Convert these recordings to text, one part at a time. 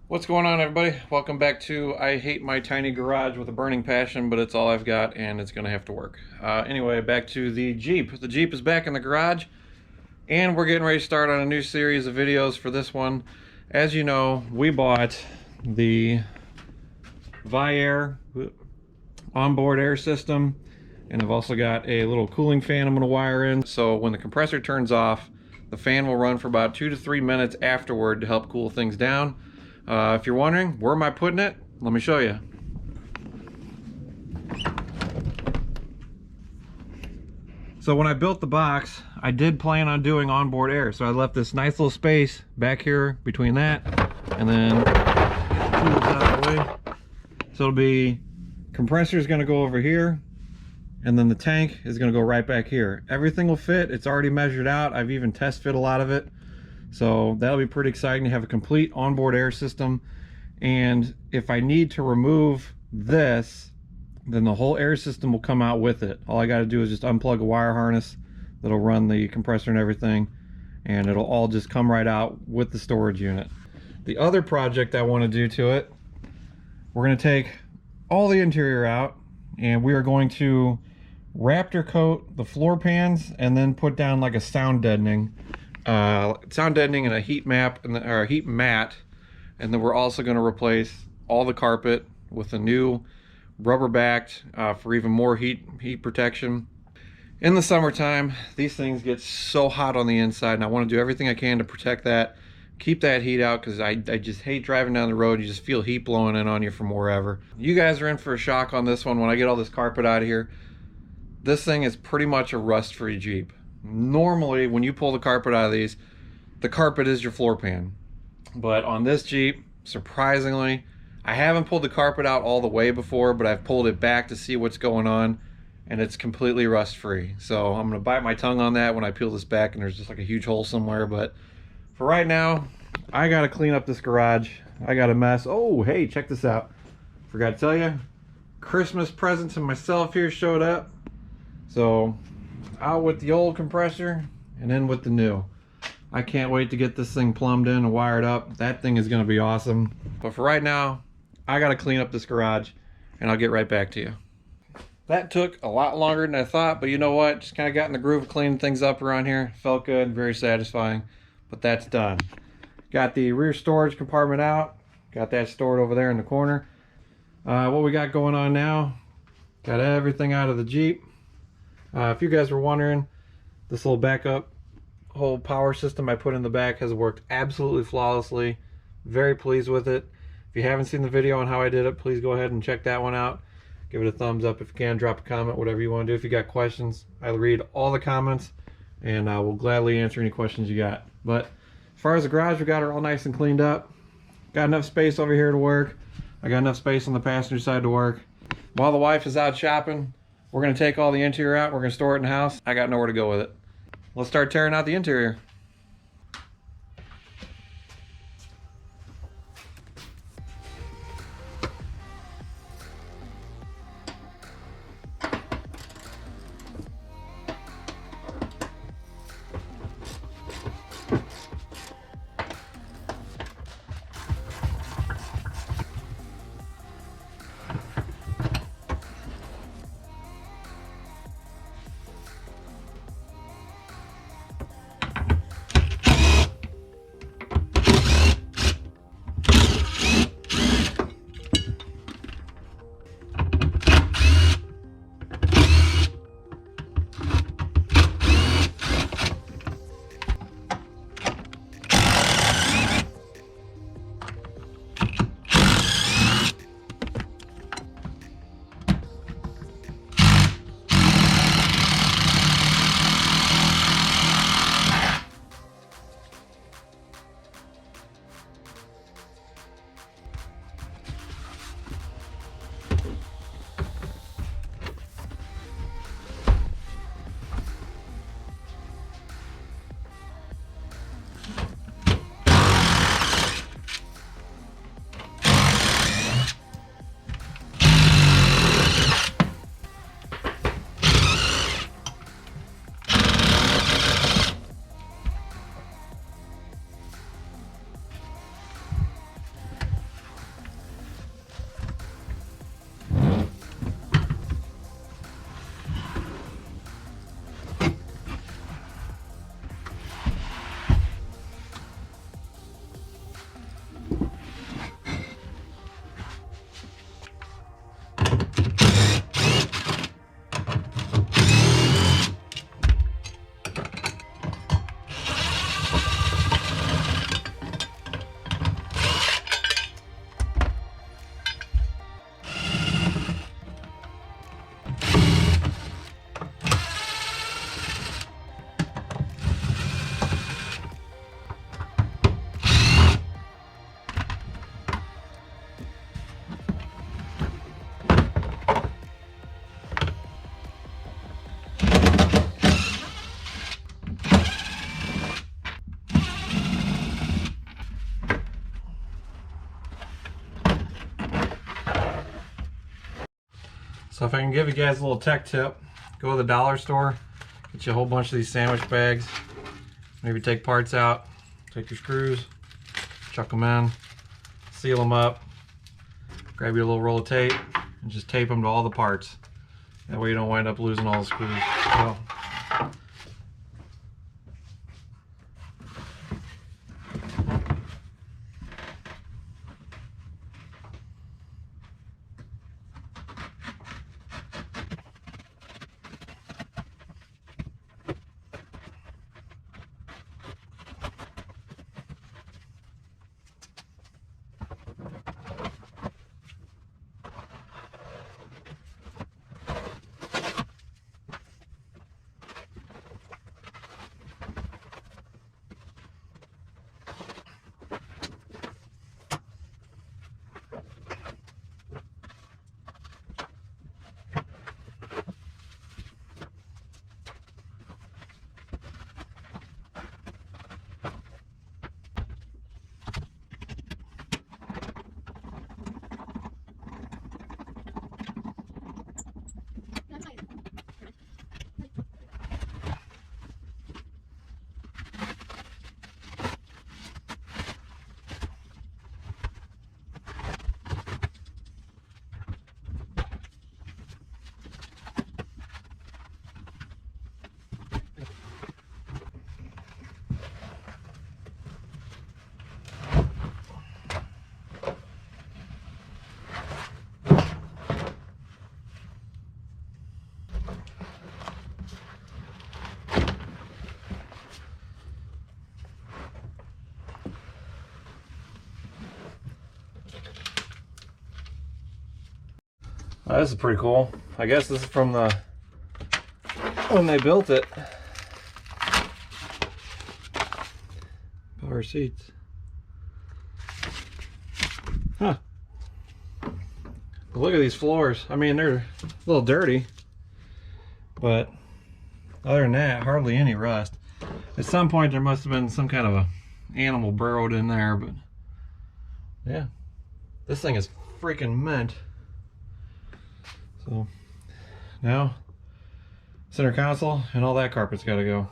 What's going on, everybody? Welcome back to I Hate My Tiny Garage with a Burning Passion, but it's all I've got and it's gonna have to work. Anyway, back to the Jeep. The Jeep is back in the garage and we're getting ready to start on a new series of videos for this one. As you know, we bought the Viair onboard air system, and I've also got a little cooling fan I'm gonna wire in. So when the compressor turns off, the fan will run for about 2 to 3 minutes afterward to help cool things down. If you're wondering, where am I putting it? Let me show you. So when I built the box, I did plan on doing onboard air. So I left this nice little space back here between that and then tools out of the way. So it'll be, compressor is gonna go over here and then the tank is gonna go right back here. Everything will fit, it's already measured out. I've even test fit a lot of it. So that'll be pretty exciting to have a complete onboard air system. And if I need to remove this, then the whole air system will come out with it. All I got to do is just unplug a wire harness that'll run the compressor and everything, and it'll all just come right out with the storage unit. The other project I want to do to it, we're going to take all the interior out and we are going to Raptor coat the floor pans and then put down like a sound deadening and a heat map or a heat mat, and then we're also going to replace all the carpet with a new rubber backed for even more heat protection. In the summertime, these things get so hot on the inside, and I want to do everything I can to protect that, keep that heat out, because I just hate driving down the road. You just feel heat blowing in on you from wherever. You guys are in for a shock on this one when I get all this carpet out of here. This thing is pretty much a rust-free Jeep. Normally, when you pull the carpet out of these, the carpet is your floor pan. But on this Jeep, surprisingly, I haven't pulled the carpet out all the way before, but I've pulled it back to see what's going on, and it's completely rust-free. So I'm gonna bite my tongue on that when I peel this back and there's just like a huge hole somewhere. But for right now, I gotta clean up this garage. I got a mess. Oh, hey, check this out. Forgot to tell you, Christmas present to myself here showed up. So out with the old compressor and in with the new. I can't wait to get this thing plumbed in and wired up. That thing is going to be awesome. But for right now, I got to clean up this garage and I'll get right back to you. That took a lot longer than I thought, but you know what? Just kind of got in the groove of cleaning things up around here. Felt good, very satisfying, but that's done. Got the rear storage compartment out. Got that stored over there in the corner. What we got going on now, got everything out of the Jeep. If you guys were wondering, this little backup whole power system I put in the back has worked absolutely flawlessly. Very pleased with it. If you haven't seen the video on how I did it, please go ahead and check that one out. Give it a thumbs up if you can, drop a comment, whatever you want to do. If you got questions, I'll read all the comments and I will gladly answer any questions you got. But as far as the garage, we got it all nice and cleaned up. Got enough space over here to work. I got enough space on the passenger side to work. While the wife is out shopping, we're going to take all the interior out. We're going to store it in the house. I got nowhere to go with it. Let's start tearing out the interior. So if I can give you guys a little tech tip, go to the dollar store, get you a whole bunch of these sandwich bags, maybe take parts out, take your screws, chuck them in, seal them up, grab your little roll of tape, and just tape them to all the parts. That way you don't wind up losing all the screws. So, this is pretty cool. I guess this is from the when they built it. Power seats. Huh. But look at these floors. I mean, they're a little dirty, but other than that, hardly any rust. At some point there must have been some kind of a animal burrowed in there, but yeah, this thing is freaking mint. So now center console and all that carpet's got to go.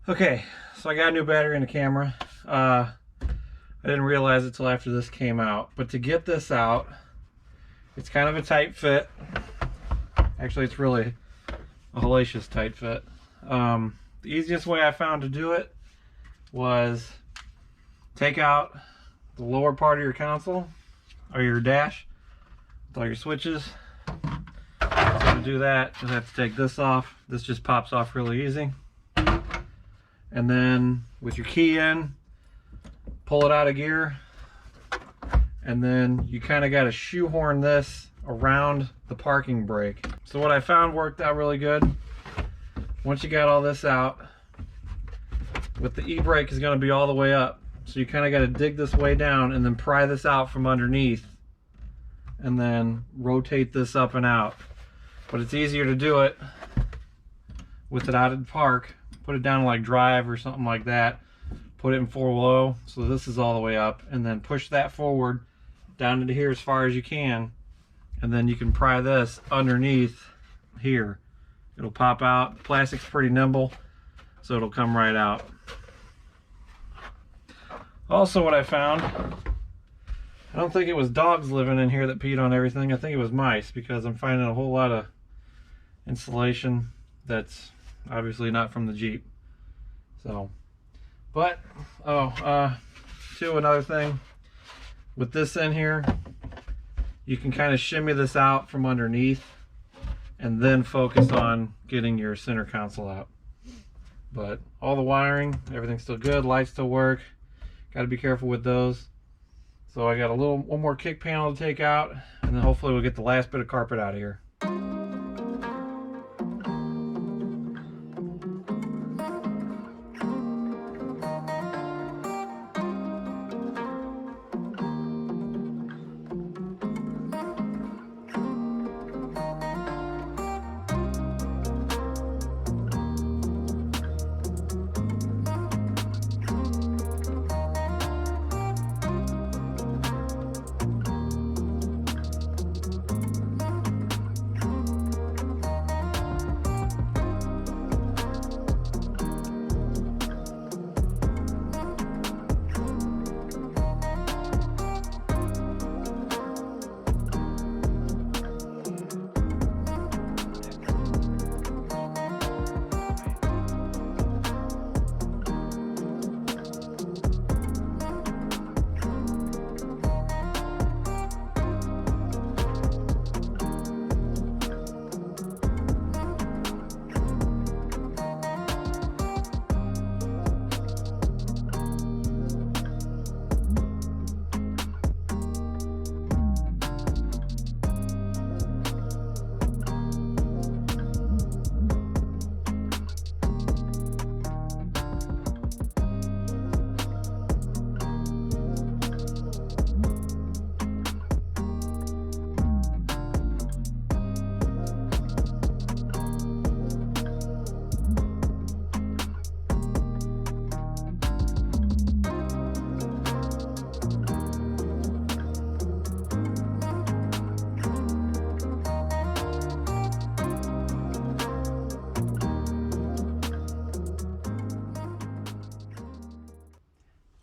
Okay, so I got a new battery in the camera. I didn't realize it till after this came out, but to get this out, it's kind of a tight fit. Actually, it's really a hellacious tight fit. The easiest way I found to do it was take out the lower part of your console or your dash with all your switches. So to do that, you'll have to take this off. This just pops off really easy. And then with your key in, pull it out of gear, and then you kind of got to shoehorn this around the parking brake. So what I found worked out really good. Once you got all this out, with the e-brake is going to be all the way up. So you kind of got to dig this way down and then pry this out from underneath and then rotate this up and out. But it's easier to do it with it out of park. Put it down to like drive or something like that. Put it in 4 low, so this is all the way up, and then push that forward down into here as far as you can, and then you can pry this underneath here it'll pop out. Plastic's pretty nimble, so it'll come right out. Also, what I found, I don't think it was dogs living in here that peed on everything. I think it was mice, because I'm finding a whole lot of insulation that's obviously not from the Jeep. So, but, another thing, with this in here, you can kind of shimmy this out from underneath and then focus on getting your center console out. But all the wiring, everything's still good, lights still work. Got to be careful with those. So I got one more kick panel to take out, and then hopefully we'll get the last bit of carpet out of here.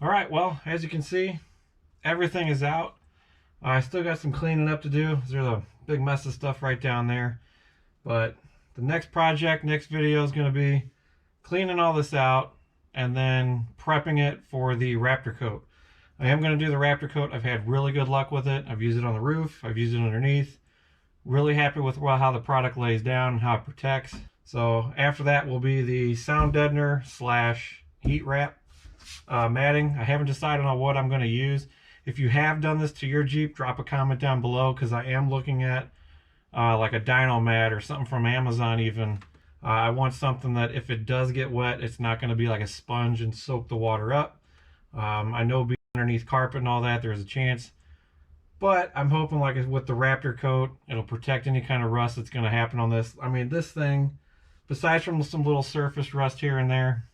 Alright, well, as you can see, everything is out. I still got some cleaning up to do. There's a big mess of stuff right down there. But the next project, next video is going to be cleaning all this out and then prepping it for the Raptor coat. I am going to do the Raptor coat. I've had really good luck with it. I've used it on the roof. I've used it underneath. Really happy with how the product lays down and how it protects. So after that will be the sound deadener / heat wrap matting. I haven't decided on what I'm going to use. If you have done this to your Jeep, drop a comment down below, because I am looking at like a dyno mat or something from Amazon even. I want something that if it does get wet, it's not going to be like a sponge and soak the water up. I know being underneath carpet and all that, there's a chance. But I'm hoping like with the Raptor coat, it'll protect any kind of rust that's going to happen on this. I mean, this thing, besides from some little surface rust here and there,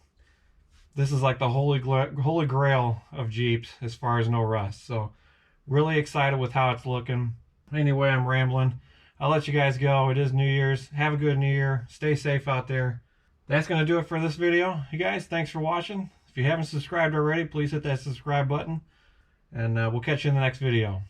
this is like the holy grail of Jeeps as far as no rust. So really excited with how it's looking. Anyway, I'm rambling. I'll let you guys go. It is New Year's. Have a good New Year. Stay safe out there. That's going to do it for this video. You guys, thanks for watching. If you haven't subscribed already, please hit that subscribe button. And we'll catch you in the next video.